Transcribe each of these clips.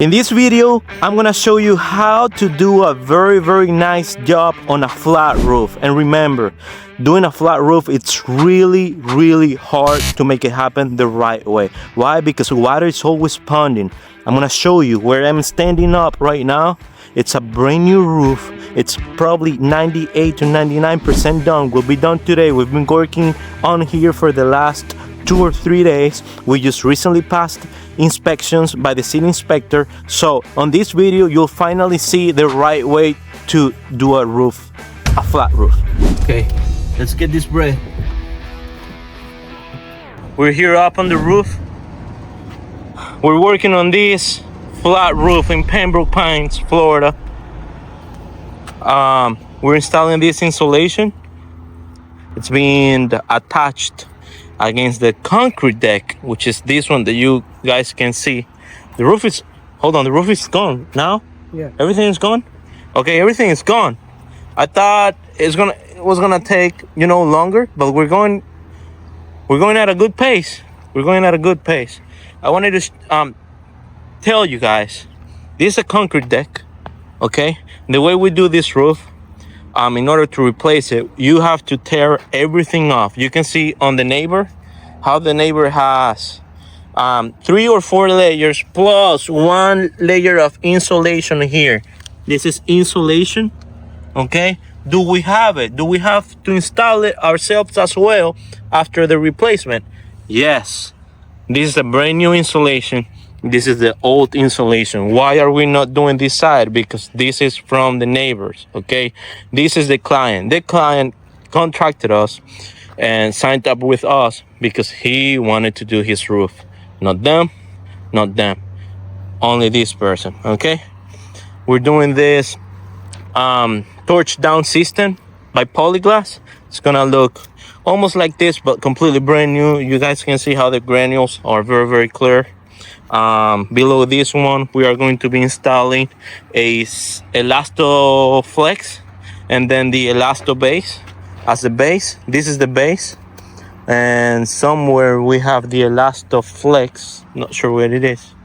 In this video, I'm gonna show you how to do a very nice job on a flat roof. And remember, doing a flat roof, it's really hard to make it happen the right way. Why? Because water is always ponding. I'm gonna show you where I'm standing up right now. It's a brand new roof. It's probably 98 to 99% done. Will be done today. We've been working on here for the last 2 or 3 days. We just recently passed inspections by the city inspector. So on this video, you'll finally see the right way to do a roof, a flat roof. Okay, let's get this bread. We're here up on the roof. We're working on this flat roof in Pembroke Pines, Florida. We're installing this insulation. It's being attached against the concrete deck, which is this one that you guys can see. The roof is, hold on, the roof is gone now? Yeah. Everything is gone? Okay, everything is gone. I thought it was gonna take, longer, but we're going at a good pace. We're going at a good pace. I wanted to tell you guys, this is a concrete deck, okay? The way we do this roof, in order to replace it, you have to tear everything off. You can see on the neighbor how the neighbor has 3 or 4 layers plus 1 layer of insulation here. This is insulation, okay? Do we have it? Do we have to install it ourselves as well after the replacement? Yes. This is a brand new insulation. This is the old insulation. Why are we not doing this side? Because this is from the neighbors, okay? This is the client. The client contracted us and signed up with us because he wanted to do his roof. Not them, not them. Only this person, okay? We're doing this torch down system by Polyglass. It's gonna look almost like this, but completely brand new. You guys can see how the granules are very clear. Below this one, we are going to be installing a Elastoflex and then the Elasto base as the base. This is the base, and somewhere we have the Elastoflex. Not sure where it is.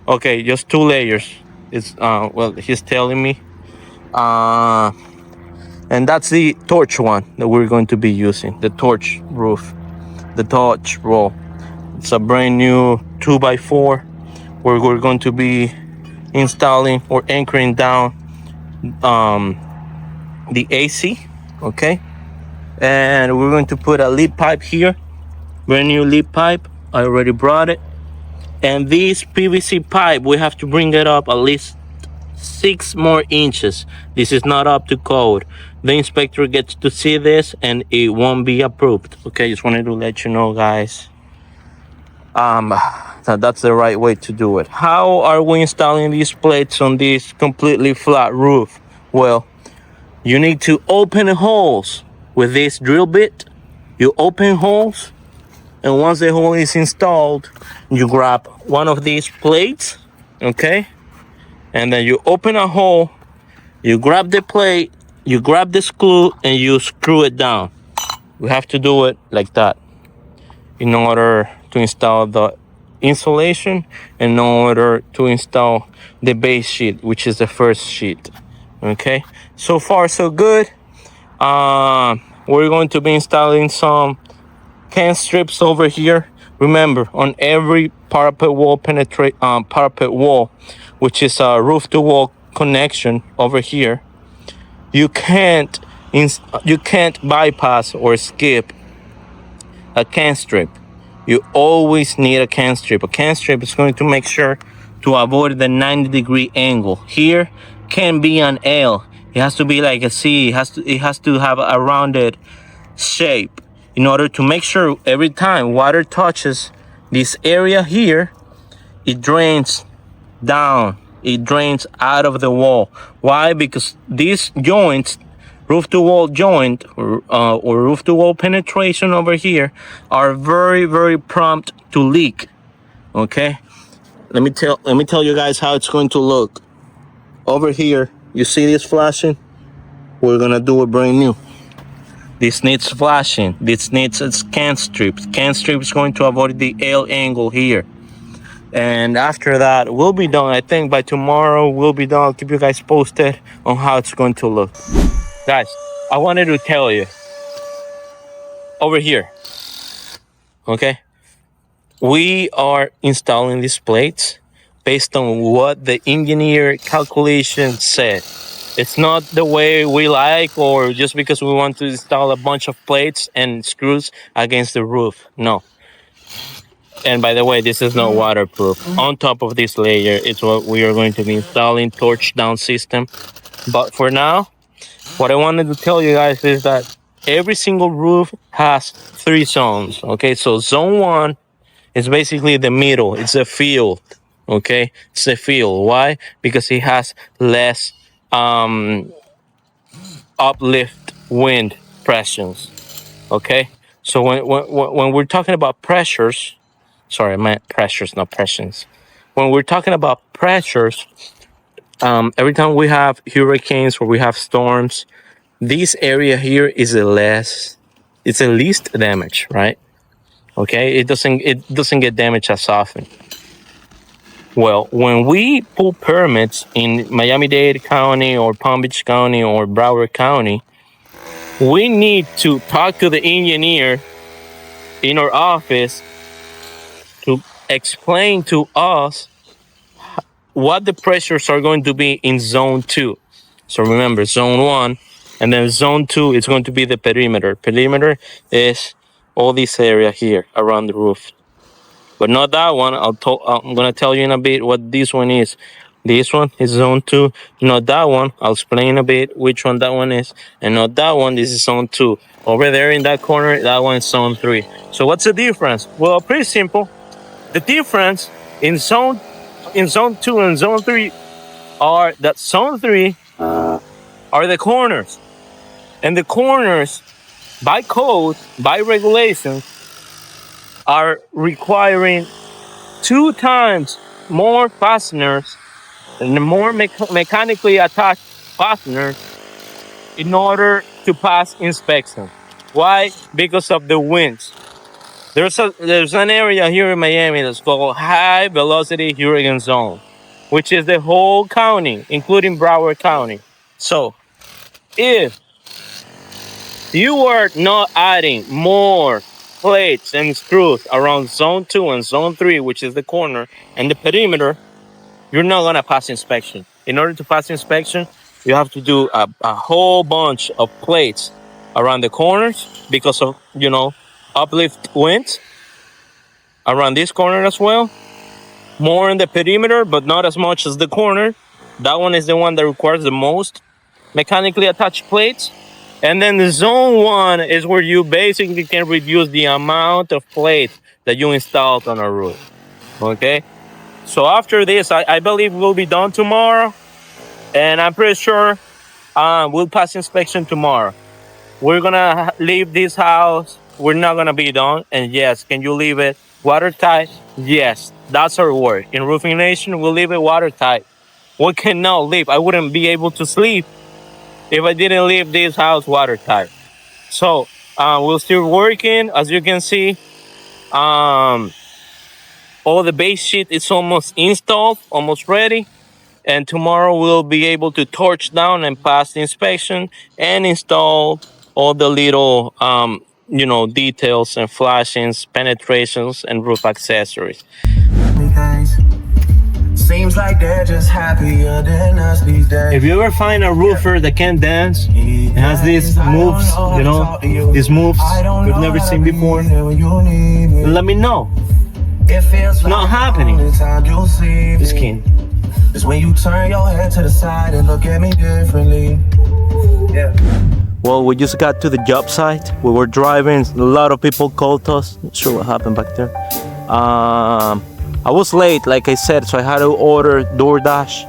Okay, just 2 layers. It's well, he's telling me. And that's the torch one that we're going to be using, the torch roof, the torch roll. It's a brand new 2x4 where we're going to be installing or anchoring down the AC, okay? And we're going to put a lead pipe here, brand new lead pipe. I already brought it. And this PVC pipe, we have to bring it up at least 6 more inches. This is not up to code. The inspector gets to see this and it won't be approved. Okay, just wanted to let you know, guys. That's the right way to do it. How are we installing these plates on this completely flat roof? Well, you need to open holes with this drill bit. You open holes, and once the hole is installed, you grab one of these plates, okay? And then you open a hole, you grab the plate, you grab the screw, and you screw it down. We have to do it like that in order to install the insulation, in order to install the base sheet, which is the first sheet. Okay, so far so good. We're going to be installing some can strips over here. Remember, on every parapet wall, which is a roof to wall connection over here, you can't bypass or skip a can strip. You always need a can strip. A can strip is going to make sure to avoid the 90-degree angle. Here can be an L. It has to be like a C. It has to have a rounded shape in order to make sure every time water touches this area here, it drains down. It drains out of the wall. Why? Because these joints, roof to wall joint or roof to wall penetration over here, are very prompt to leak. Okay, let me tell you guys how it's going to look. Over here, you see this flashing? We're gonna do it brand new. This needs flashing. This needs a can strip. Can strip is going to avoid the L angle here. And after that, we'll be done. I think by tomorrow we'll be done. I'll keep you guys posted on how it's going to look. Guys, I wanted to tell you over here, okay? We are installing these plates based on what the engineer calculation said. It's not the way we like or just because we want to install a bunch of plates and screws against the roof. No. And by the way, this is not waterproof. On top of this layer, it's what we are going to be installing, torch down system. But for now, what I wanted to tell you guys is that every single roof has 3 zones. Okay, so zone 1 is basically the middle. It's a field. Okay, it's a field. Why? Because it has less uplift wind pressures. Okay, so when we're talking about pressures, sorry, I meant pressures, not pressures. When we're talking about pressures, every time we have hurricanes or we have storms, this area here is it's the least damage, right? Okay, it doesn't get damaged as often. Well, when we pull permits in Miami-Dade County or Palm Beach County or Broward County, we need to talk to the engineer in our office to explain to us what the pressures are going to be in zone 2. So remember, zone 1 and then zone 2 is going to be the perimeter. Perimeter is all this area here around the roof. But not that one. I'm going to tell you in a bit what this one is. This one is zone 2. Not that one. I'll explain a bit which one that one is. And not that one. This is zone 2. Over there in that corner, that one is zone 3. So what's the difference? Well, pretty simple. The difference in zone 2 and zone 3 are that zone 3 are the corners. And the corners, by code, by regulations, are requiring 2 times more fasteners and more mechanically attached fasteners in order to pass inspection. Why? Because of the winds. There's an area here in Miami that's called High Velocity Hurricane Zone, which is the whole county, including Broward County. So, if you are not adding more plates and screws around zone 2 and zone 3, which is the corner, and the perimeter, you're not going to pass inspection. In order to pass inspection, you have to do a whole bunch of plates around the corners because of, uplift winds around this corner as well. More in the perimeter, but not as much as the corner. That one is the one that requires the most mechanically attached plates. And then the zone 1 is where you basically can reduce the amount of plates that you installed on a roof. Okay? So after this, I believe we'll be done tomorrow. And I'm pretty sure we'll pass inspection tomorrow. We're going to leave this house. We're not going to be done. And yes, can you leave it watertight? Yes, that's our word. In Roofing Nation, we'll leave it watertight. We cannot leave. I wouldn't be able to sleep if I didn't leave this house watertight. So we're still working. As you can see, all the base sheet is almost installed, almost ready. And tomorrow we'll be able to torch down and pass the inspection and install all the little, details and flashings, penetrations, and roof accessories. Seems like they're just happier than us these days. If you ever find a roofer that can dance and has these moves, these moves we've never seen before, let me know. It's not happening. Just kidding. It's when you turn your head to the side and look at me differently. Yeah. Well, we just got to the job site. We were driving. A lot of people called us. Not sure what happened back there. I was late, like I said, so I had to order DoorDash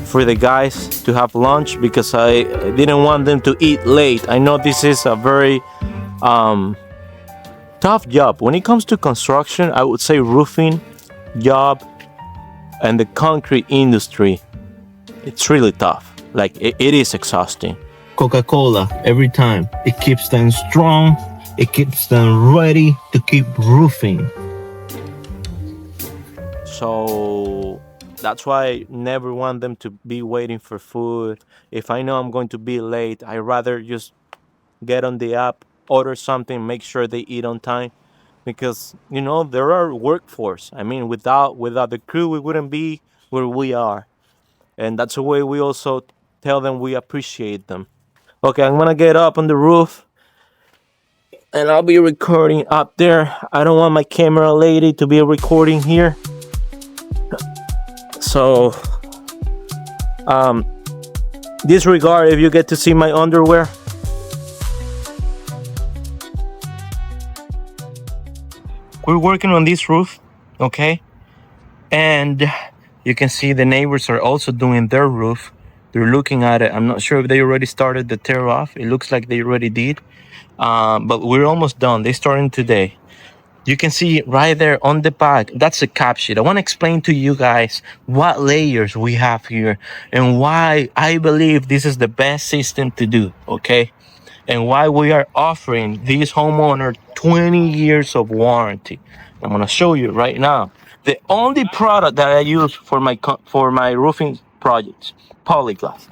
for the guys to have lunch because I didn't want them to eat late. I know this is a very tough job. When it comes to construction, I would say roofing job and the concrete industry, it's really tough. Like, it is exhausting. Coca-Cola, every time, it keeps them strong. It keeps them ready to keep roofing. So that's why I never want them to be waiting for food. If I know I'm going to be late, I rather just get on the app, order something, make sure they eat on time, because there are workforce. I mean, without the crew, we wouldn't be where we are, and that's the way we also tell them we appreciate them. Okay, I'm gonna get up on the roof, and I'll be recording up there. I don't want my camera lady to be recording here, so disregard if you get to see my underwear. We're working on this roof, okay? And you can see the neighbors are also doing their roof. They're looking at it. I'm not sure if they already started the tear off. It looks like they already did. But we're almost done. They're starting today. You can see right there on the back, that's a cap sheet. I want to explain to you guys what layers we have here and why I believe this is the best system to do, okay? And why we are offering this homeowner 20 years of warranty. I'm gonna show you right now. The only product that I use for my roofing projects, Polyglass.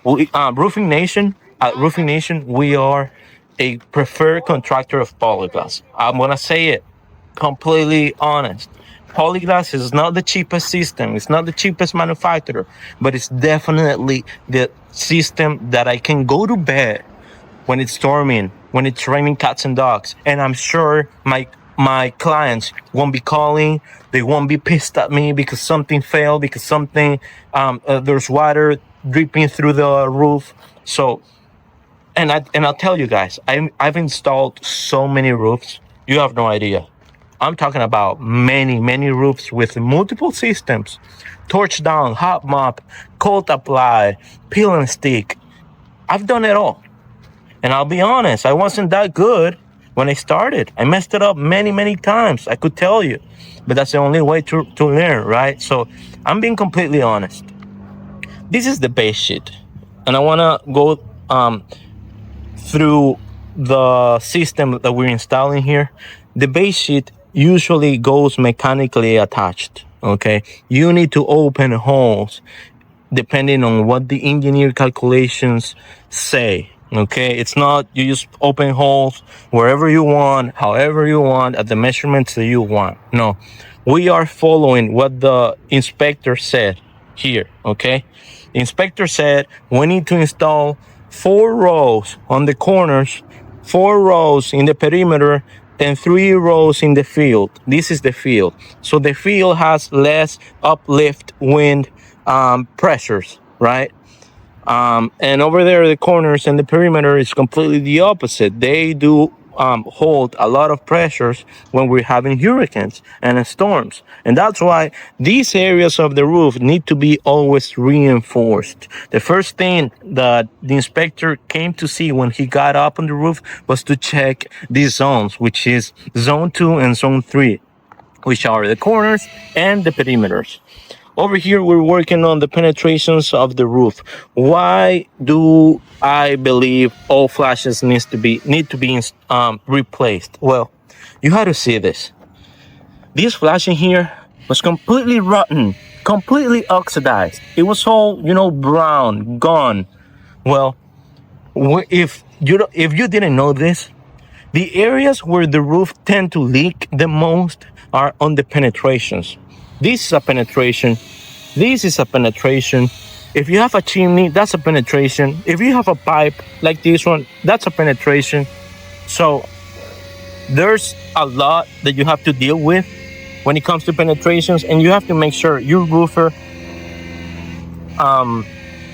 Roofing Nation. At Roofing Nation, we are a preferred contractor of Polyglass. I'm gonna say it completely honest. Polyglass is not the cheapest system. It's not the cheapest manufacturer, but it's definitely the system that I can go to bed when it's storming, when it's raining cats and dogs. And I'm sure my clients won't be calling. They won't be pissed at me because something failed, because something there's water dripping through the roof. So, and I'll tell you guys, I've installed so many roofs. You have no idea. I'm talking about many roofs with multiple systems: torch down, hot mop, cold apply, peel and stick. I've done it all. And I'll be honest, I wasn't that good when I started. I messed it up many times, I could tell you. But that's the only way to learn, right? So I'm being completely honest. This is the base sheet. And I want to go through the system that we're installing here. The base sheet usually goes mechanically attached, okay? You need to open holes depending on what the engineer calculations say. Okay, it's not you just open holes wherever you want, however you want, at the measurements that you want. No, we are following what the inspector said here. Okay, the inspector said we need to install 4 rows on the corners, 4 rows in the perimeter, and 3 rows in the field. This is the field, so the field has less uplift wind pressures, right? And over there, the corners and the perimeter is completely the opposite. They do hold a lot of pressures when we're having hurricanes and storms. And that's why these areas of the roof need to be always reinforced. The first thing that the inspector came to see when he got up on the roof was to check these zones, which is zone 2 and zone 3, which are the corners and the perimeters. Over here, we're working on the penetrations of the roof. Why do I believe all flashes need to be replaced? Well, you had to see this. This flashing here was completely rotten, completely oxidized. It was all, brown, gone. Well, if you didn't know this, the areas where the roof tend to leak the most are on the penetrations. This is a penetration. This is a penetration. If you have a chimney, that's a penetration. If you have a pipe like this one, that's a penetration. So there's a lot that you have to deal with when it comes to penetrations, and you have to make sure your roofer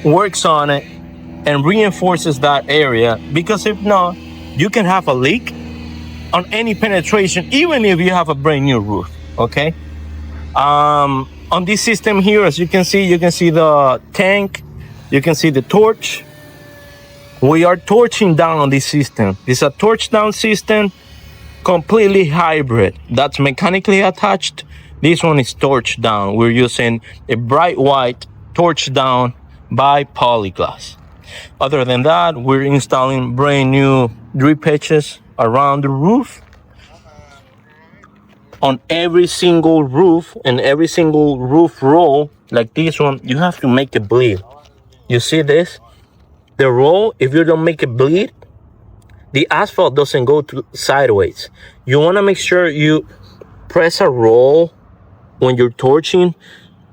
works on it and reinforces that area, because if not, you can have a leak on any penetration, even if you have a brand new roof. Okay. On this system here, as you can see the tank, you can see the torch. We are torching down on this system. This is a torch down system, completely hybrid. That's mechanically attached. This one is torch down. We're using a bright white torch down by Polyglass. Other than that, we're installing brand new drip edges around the roof. on every single roof and every single roof roll like this one, you have to make it bleed. You see this? The roll, if you don't make it bleed, the asphalt doesn't go sideways. You want to make sure you press a roll when you're torching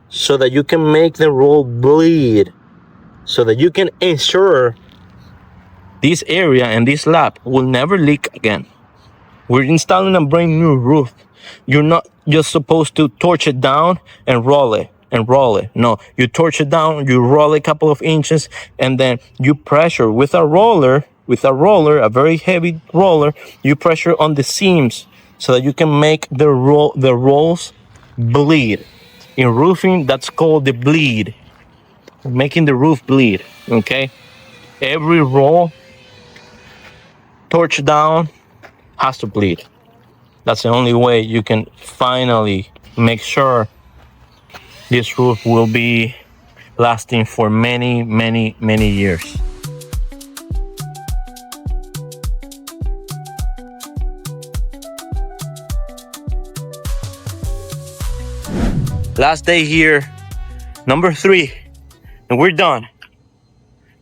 so that you can make the roll bleed, so that you can ensure this area and this lap will never leak again. We're installing a brand new roof. You're not just supposed to torch it down and roll it and roll it. No, you torch it down, you roll a couple of inches, and then you pressure with a roller, a very heavy roller, you pressure on the seams so that you can make the rolls bleed. In roofing, that's called the bleed. Making the roof bleed, okay? Every roll, torch down, has to bleed. That's the only way you can finally make sure this roof will be lasting for many, many, many years. Last day here, number 3, and we're done.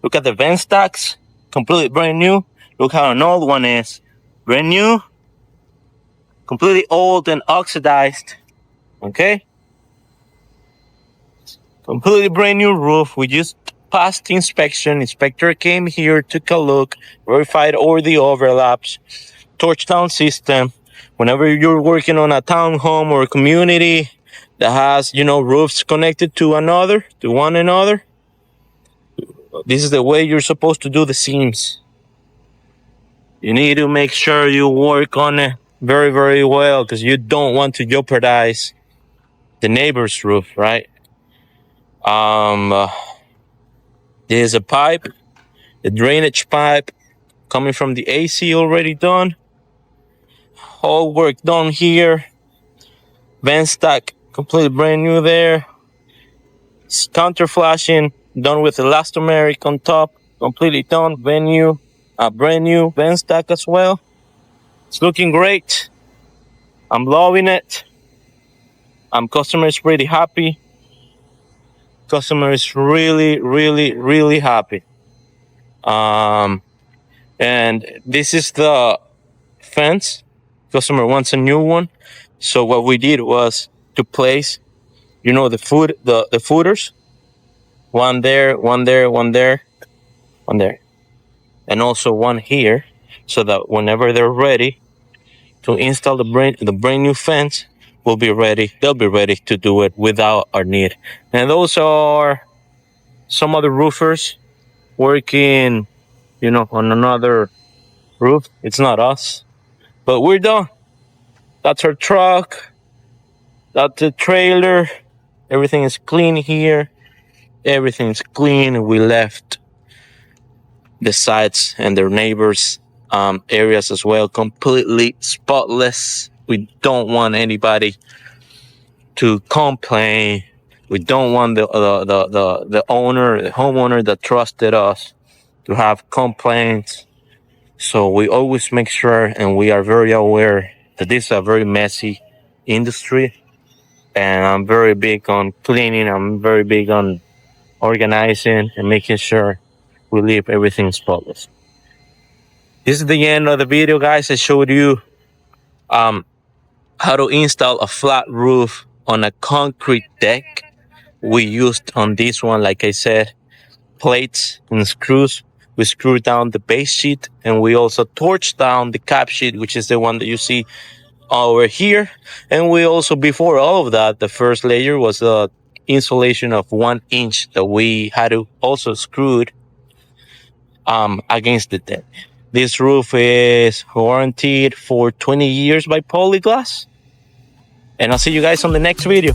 Look at the vent stacks, completely brand new. Look how an old one is, brand new, completely old and oxidized. Okay, completely brand new roof. We just passed inspection. Inspector came here, took a look, verified all the overlaps, torch down system. Whenever you're working on a townhome or a community that has, roofs connected to one another, this is the way you're supposed to do the seams. You need to make sure you work on it very, very well, because you don't want to jeopardize the neighbor's roof, right? There's a pipe, the drainage pipe coming from the AC already done. All work done here. Vent stack completely brand new there. Counter flashing done with elastomeric on top, completely done. Brand new vent stack as well. It's looking great. I'm loving it. Customer is pretty happy. Customer is really, really, really happy. And this is the fence. Customer wants a new one. So what we did was to place, the footers. One there, one there, one there, one there. And also one here, so that whenever they're ready to install the brand new fence, they'll be ready to do it without our need. And those are some other roofers working, on another roof. It's not us, but we're done. That's our truck. That's the trailer. Everything is clean here. Everything's clean. We left the sites and their neighbors' areas as well completely spotless. We don't want anybody to complain. We don't want the homeowner that trusted us to have complaints. So we always make sure, and we are very aware that this is a very messy industry, and I'm very big on cleaning. I'm very big on organizing and making sure we leave everything spotless. This is the end of the video, guys. I showed you how to install a flat roof on a concrete deck. We used on this one, like I said, plates and screws. We screwed down the base sheet, and we also torched down the cap sheet, which is the one that you see over here. And we also, before all of that, the first layer was the insulation of 1 inch that we had to also screwed against the deck. This roof is warranted for 20 years by Polyglass. And I'll see you guys on the next video.